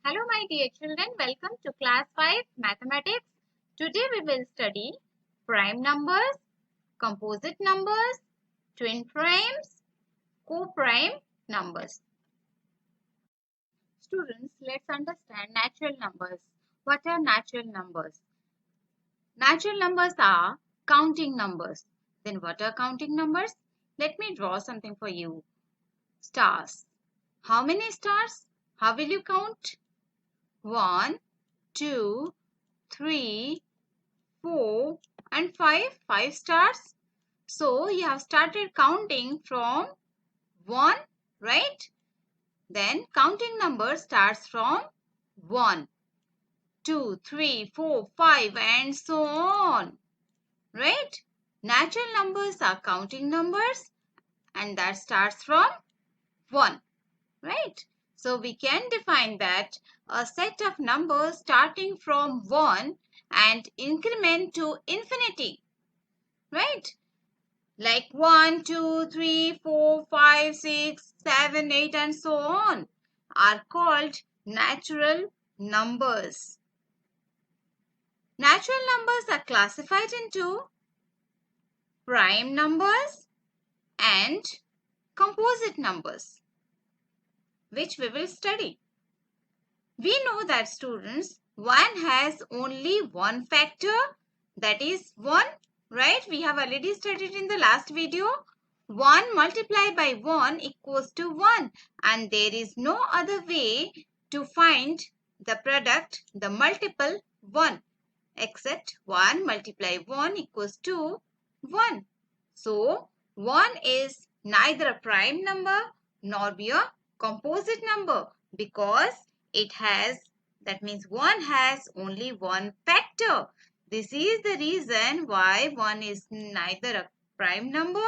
Hello my dear children, welcome to class 5 mathematics. Today we will study prime numbers, composite numbers, twin primes, co-prime numbers. Students, let's understand natural numbers. What are natural numbers? Natural numbers are counting numbers. Then what are counting numbers? Let me draw something for you. Stars. How many stars? How will you count? 1, 2, 3, 4 and 5 stars. So you have started counting from 1, right? Then counting number starts from 1, 2, 3, 4, 5 and so on, right? Natural numbers are counting numbers and that starts from 1, right? So we can define that a set of numbers starting from 1 and increment to infinity, right? Like 1, 2, 3, 4, 5, 6, 7, 8 and so on are called natural numbers. Natural numbers are classified into prime numbers and composite numbers, which we will study. We know that students, 1 has only one factor, that is 1, right? We have already studied in the last video. 1 multiplied by 1 equals to 1 and there is no other way to find the product, the multiple 1, except 1 multiplied 1 equals to 1. So, 1 is neither a prime number nor be a composite number because it has, that means 1 has only one factor. This is the reason why 1 is neither a prime number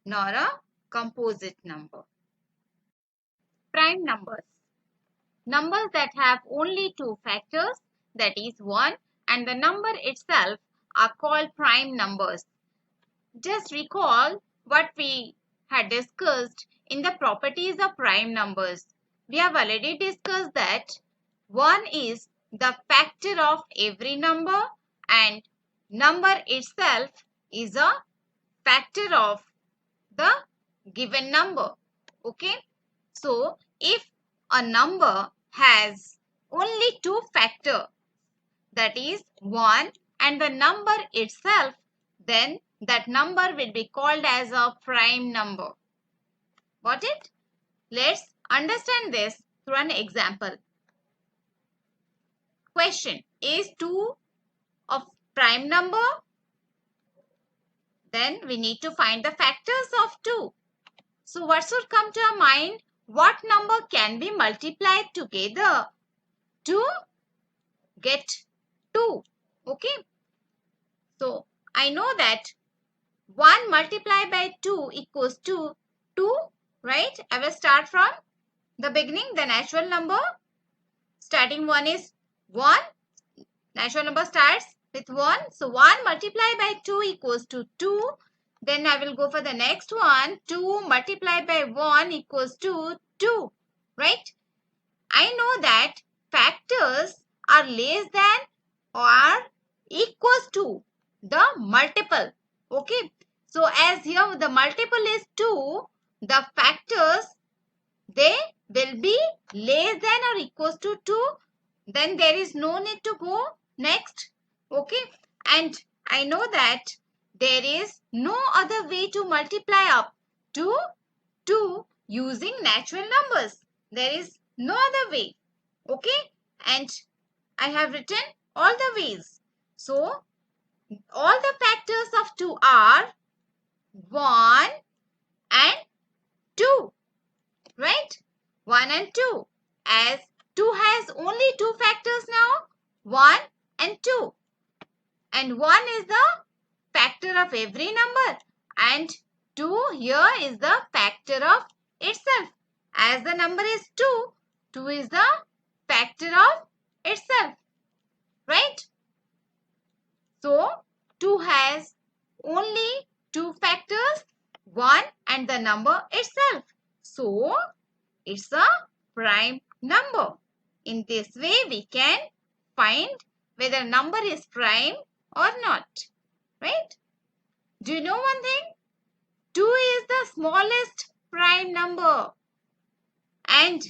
nor a composite number. Prime numbers. Numbers that have only two factors, that is 1 and the number itself, are called prime numbers. Just recall what we had discussed in the properties of prime numbers. We have already discussed that 1 is the factor of every number and number itself is a factor of the given number. Okay. So, if a number has only two factors, that is 1 and the number itself, then that number will be called as a prime number. Got it? Let's understand this through an example. Question: is 2 a prime number? Then we need to find the factors of 2. So what should come to our mind? What number can be multiplied together to get 2? Okay. So I know that 1 multiplied by 2 equals to 2, right? I will start from the beginning. The natural number starting 1 is 1. Natural number starts with 1. So 1 multiplied by 2 equals to 2. Then I will go for the next one. 2 multiplied by 1 equals to 2, right? I know that factors are less than or equals to the multiple. Okay. So as here the multiple is 2, the factors, they will be less than or equals to 2. Then there is no need to go next. Okay. And I know that there is no other way to multiply up to 2 using natural numbers. There is no other way. Okay. And I have written all the ways. So, all the factors of 2 are 1 and 2, right? 1 and 2. As 2 has only two factors now, 1 and 2. And 1 is the factor of every number and 2 here is the factor of itself. As the number is 2, 2 is the factor of itself, right? So, 2 has only two factors, 1 and the number itself. So, it's a prime number. In this way, we can find whether number is prime or not. Right? Do you know one thing? 2 is the smallest prime number and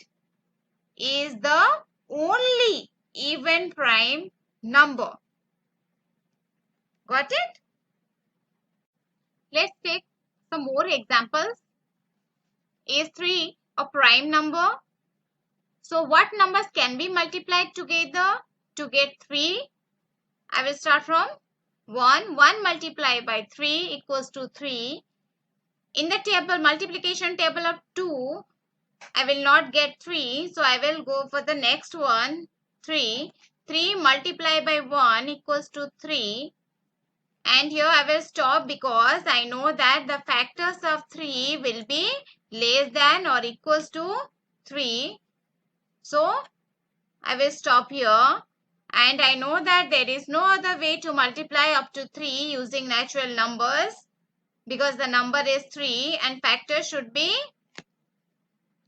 is the only even prime number. Got it? Let's take some more examples. Is 3 a prime number? So what numbers can be multiplied together to get 3? I will start from 1. 1 multiplied by 3 equals to 3. In the table, multiplication table of 2, I will not get 3. So I will go for the next one, 3. 3 multiplied by 1 equals to 3. And here I will stop because I know that the factors of 3 will be less than or equals to 3. So I will stop here. And I know that there is no other way to multiply up to 3 using natural numbers because the number is 3 and factor should be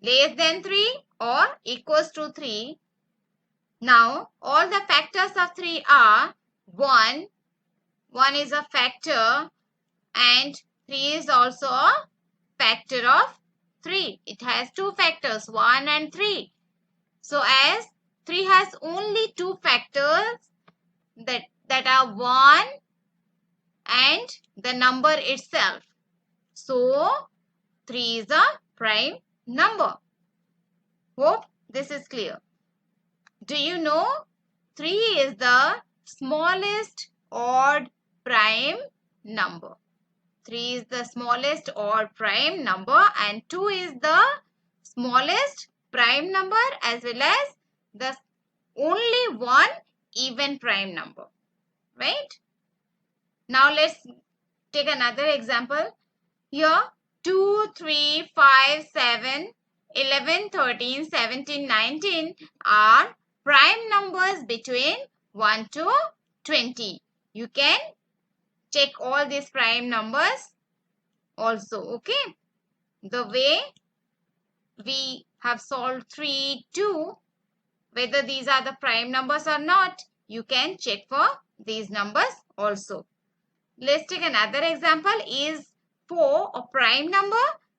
less than 3 or equals to 3. Now, all the factors of 3 are 1. 1 is a factor and 3 is also a factor of 3. It has two factors, 1 and 3. So, as 3 has only two factors that are 1 and the number itself. So, 3 is a prime number. Hope this is clear. Do you know 3 is the smallest odd prime number? 3 is the smallest odd prime number and 2 is the smallest prime number as well as the only one even prime number. Right? Now let's take another example. Here 2, 3, 5, 7, 11, 13, 17, 19 are prime numbers between 1 to 20. You can check all these prime numbers also. Okay. The way we have solved 3, 2, whether these are the prime numbers or not, you can check for these numbers also. Let's take another example. Is 4 a prime number?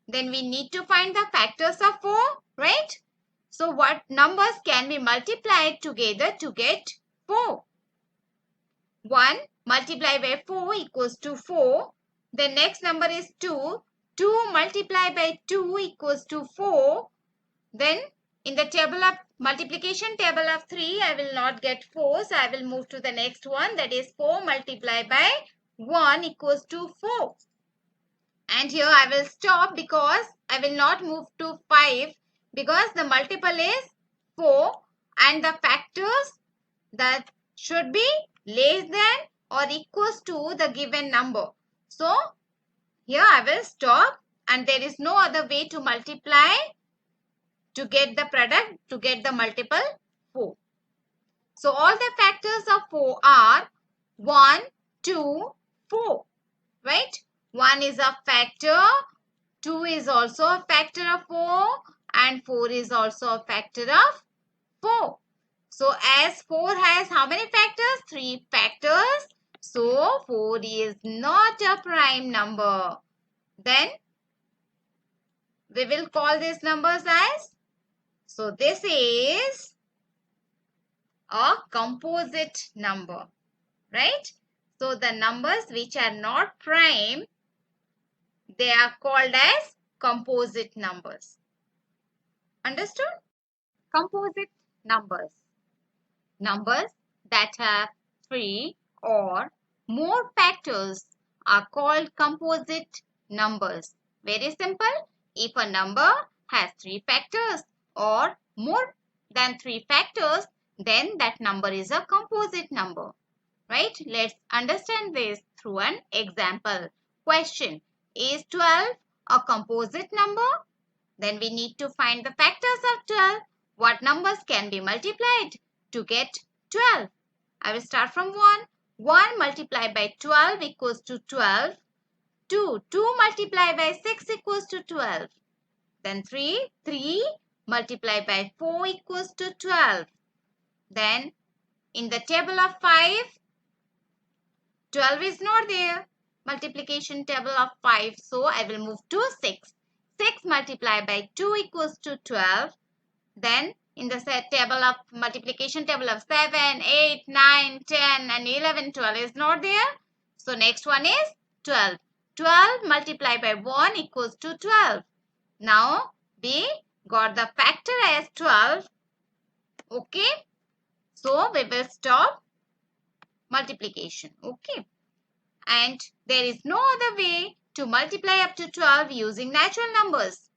Then we need to find the factors of 4, right? So what numbers can be multiplied together to get 4? 1 multiplied by 4 equals to 4. The next number is 2. 2 multiplied by 2 equals to 4. Then in the table of multiplication table of 3, I will not get 4. So I will move to the next one, that is 4 multiplied by 1 equals to 4. And here I will stop because I will not move to 5 because the multiple is 4 and the factors that should be less than or equals to the given number. So here I will stop and there is no other way to multiply to get the product, to get the multiple 4. So all the factors of 4 are 1, 2, 4, right? 1 is a factor, 2 is also a factor of 4 and 4 is also a factor of 4. So as 4 has how many factors? 3 factors. So 4 is not a prime number. Then we will call these numbers as, so this is a composite number, right? So the numbers which are not prime, they are called as composite numbers. Understood? Composite numbers. Numbers that have 3 or more factors are called composite numbers. Very simple. If a number has 3 factors or more than 3 factors, then that number is a composite number. Right? Let's understand this through an example. Question. Is 12 a composite number? Then we need to find the factors of 12. What numbers can be multiplied to get 12? I will start from 1. 1 multiplied by 12 equals to 12. 2. 2 multiplied by 6 equals to 12. Then 3. 3 multiplied by 4 equals to 12. Then in the table of 5, 12 is not there. Multiplication table of 5. So I will move to 6. 6 multiplied by 2 equals to 12. Then in the table of multiplication table of 7, 8, 9, 10 and 11, 12 is not there. So next one is 12. 12 multiplied by 1 equals to 12. Now we got the factor as 12. Okay. So we will stop multiplication. Okay. And there is no other way to multiply up to 12 using natural numbers.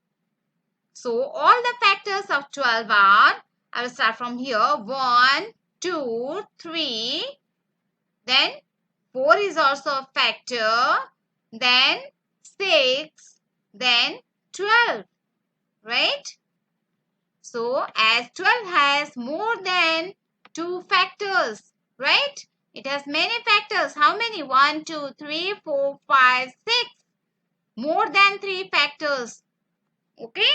So all the factors of 12 are, I will start from here, 1, 2, 3, then 4 is also a factor, then 6, then 12, right? So as 12 has more than 2 factors, right? It has many factors. How many? 1, 2, 3, 4, 5, 6. More than 3 factors. Okay?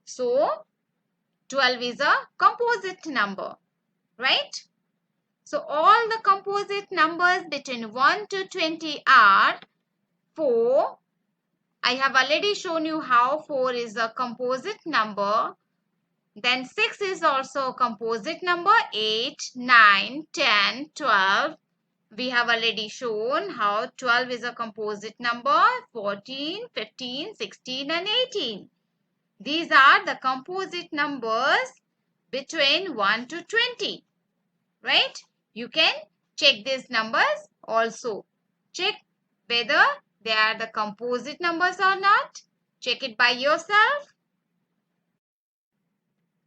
So 12 is a composite number, right? So all the composite numbers between 1 to 20 are 4. I have already shown you how 4 is a composite number. Then 6 is also a composite number. 8, 9, 10, 12. We have already shown how 12 is a composite number. 14, 15, 16 and 18. These are the composite numbers between 1 to 20, right? You can check these numbers also. Check whether they are the composite numbers or not. Check it by yourself.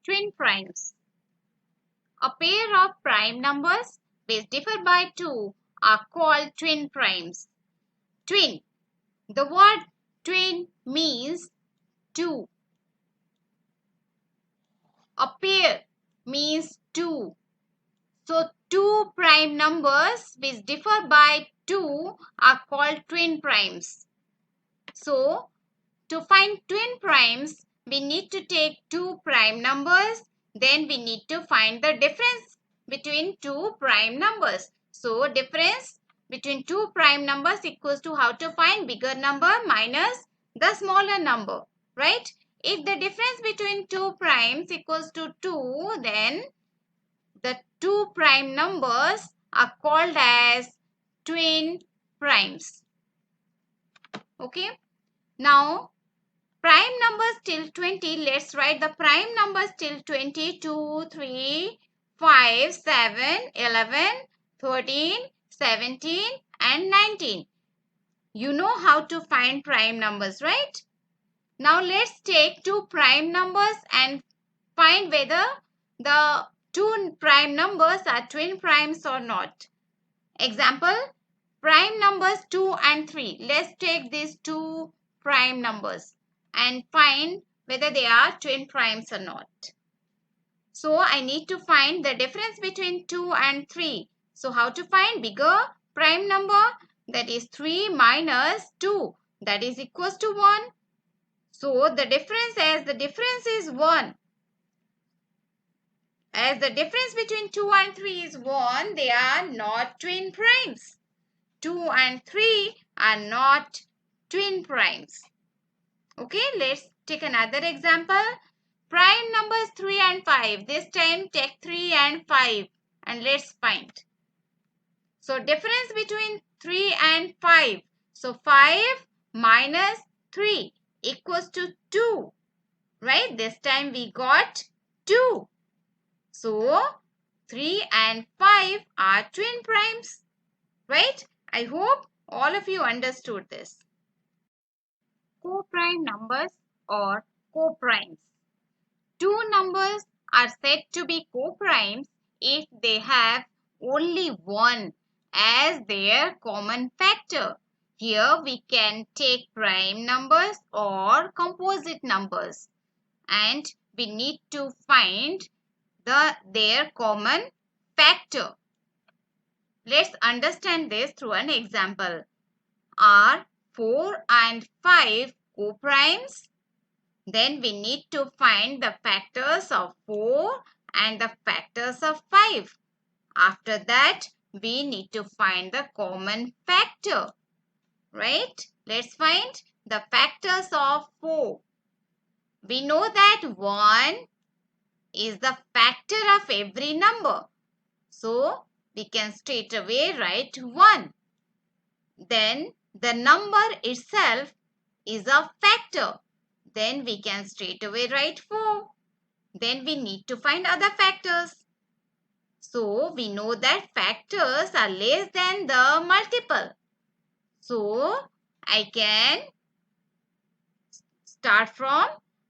Twin primes. A pair of prime numbers which differ by 2 are called twin primes. Twin. The word twin means 2. A pair means 2. So, 2 prime numbers which differ by 2 are called twin primes. So, to find twin primes, we need to take 2 prime numbers. Then we need to find the difference between 2 prime numbers. So, difference between 2 prime numbers equals to how to find bigger number minus the smaller number, right? If the difference between 2 primes equals to 2, then the 2 prime numbers are called as twin primes. Okay. Now, prime numbers till 20. Let's write the prime numbers till 20. 2, 3, 5, 7, 11, 13, 17 and 19. You know how to find prime numbers, right? Now, let's take 2 prime numbers and find whether the 2 prime numbers are twin primes or not. Example, prime numbers 2 and 3. Let's take these 2 prime numbers and find whether they are twin primes or not. So I need to find the difference between 2 and 3. So how to find bigger prime number? That is 3 minus 2. That is equals to 1. So the difference, as the difference is 1. As the difference between 2 and 3 is 1, they are not twin primes. 2 and 3 are not twin primes. Okay, let's take another example. Prime numbers 3 and 5. This time take 3 and 5 and let's find. So difference between 3 and 5. So 5 minus 3 equals to 2. Right? This time we got 2. So 3 and 5 are twin primes. Right? I hope all of you understood this. Co-prime numbers or co-primes. 2 numbers are said to be co-primes if they have only 1 as their common factor. Here we can take prime numbers or composite numbers and we need to find their common factor. Let's understand this through an example. Are 4 and 5 co-primes? Then we need to find the factors of 4 and the factors of 5. After that, we need to find the common factor. Right? Let's find the factors of 4. We know that 1 is the factor of every number. So, we can straight away write 1. Then, the number itself is a factor. Then, we can straight away write 4. Then, we need to find other factors. So, we know that factors are less than the multiple. So, I can start from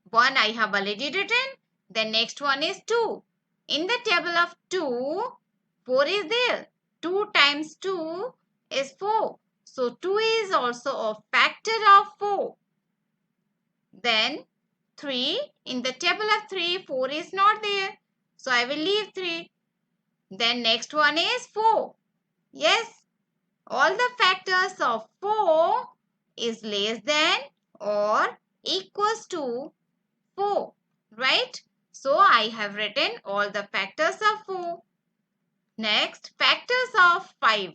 1 I have already written. The next one is 2. In the table of 2, 4 is there. 2 times 2 is 4. So 2 is also a factor of 4. Then 3. In the table of 3, 4 is not there. So I will leave 3. Then next one is 4. Yes, all the factors of 4 is less than or equals to 4, right? So I have written all the factors of 4. Next, factors of 5.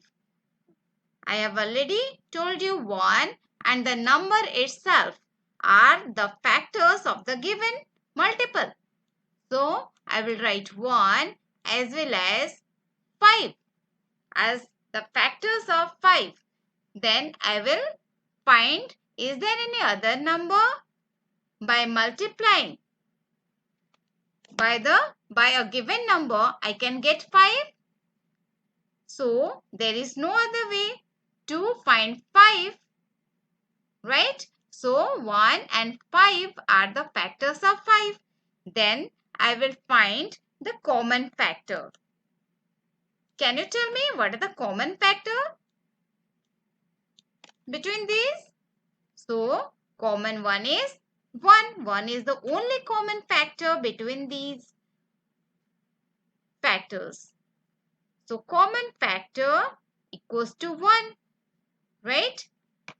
I have already told you 1 and the number itself are the factors of the given multiple. So I will write 1 as well as 5 as the factors of 5. Then I will find, is there any other number? By multiplying by a given number, I can get 5. So there is no other way to find 5, right? So 1 and 5 are the factors of 5. Then I will find the common factor. Can you tell me what is the common factor between these? So common one is 1. 1 is the only common factor between these factors. So common factor equals to 1, right?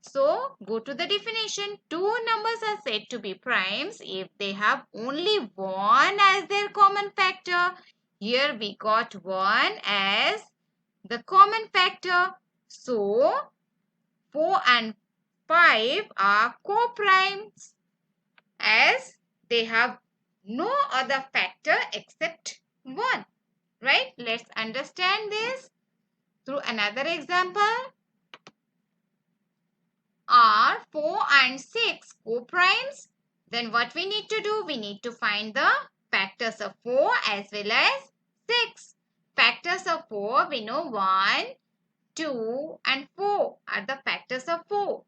So go to the definition. Two numbers are said to be primes if they have only 1 as their common factor. Here we got 1 as the common factor. So 4 and 5 are co-primes as they have no other factor except 1. Right? Let's understand this through another example. Are 4 and 6 co-primes? Then what we need to do? We need to find the factors of 4 as well as 6. Factors of 4, we know 1, 2 and 4 are the factors of 4.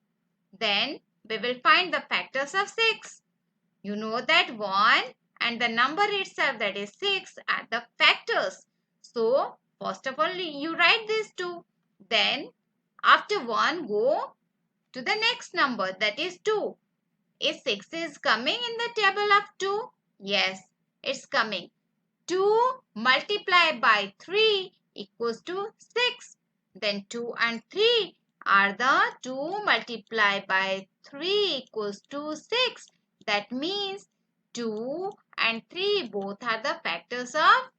Then we will find the factors of 6. You know that 1 and the number itself, that is 6, are the factors. So first of all you write these two. Then after 1 go to the next number, that is 2. Is 6 is coming in the table of 2? Yes, it's coming. 2 multiplied by 3 equals to 6. Then 2 and 3 are the 2 multiplied by 3 equals to 6. That means 2 and 3 both are the factors of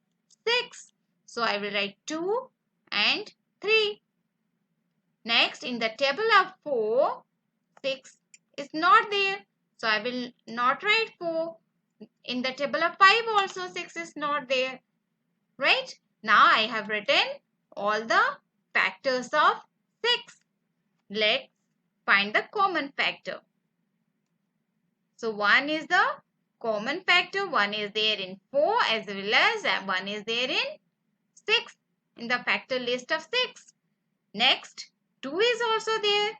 6. So I will write 2 and 3. Next, in the table of 4, 6 is not there. So I will not write 4. In the table of 5 also 6 is not there. Right? Now I have written all the factors of 6. Let's find the common factor. So 1 is the common factor. 1 is there in 4 as well as 1 is there in 6 in the factor list of 6. Next, 2 is also there.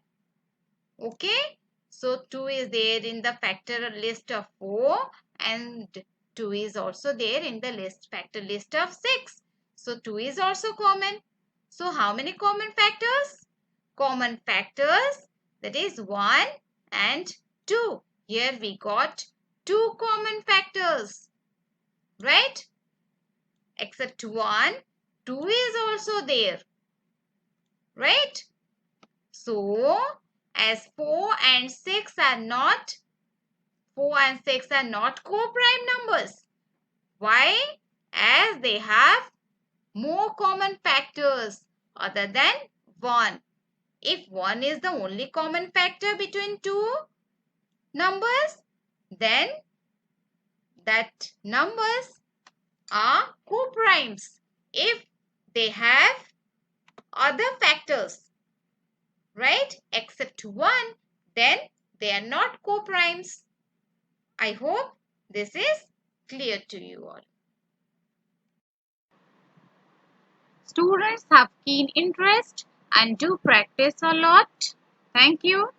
Okay. So 2 is there in the factor list of 4 and 2 is also there in the factor list of 6. So 2 is also common. So how many common factors? Common factors, that is 1 and 2. Here we got 2 common factors. Right? Except 1, 2 is also there. Right? So as 4 and 6 are not co-prime numbers. Why? as they have more common factors other than 1. If 1 is the only common factor between two numbers, then that numbers are co-primes. If they have other factors, right, except 1, then they are not co-primes. I hope this is clear to you all. Students have keen interest and do practice a lot. Thank you.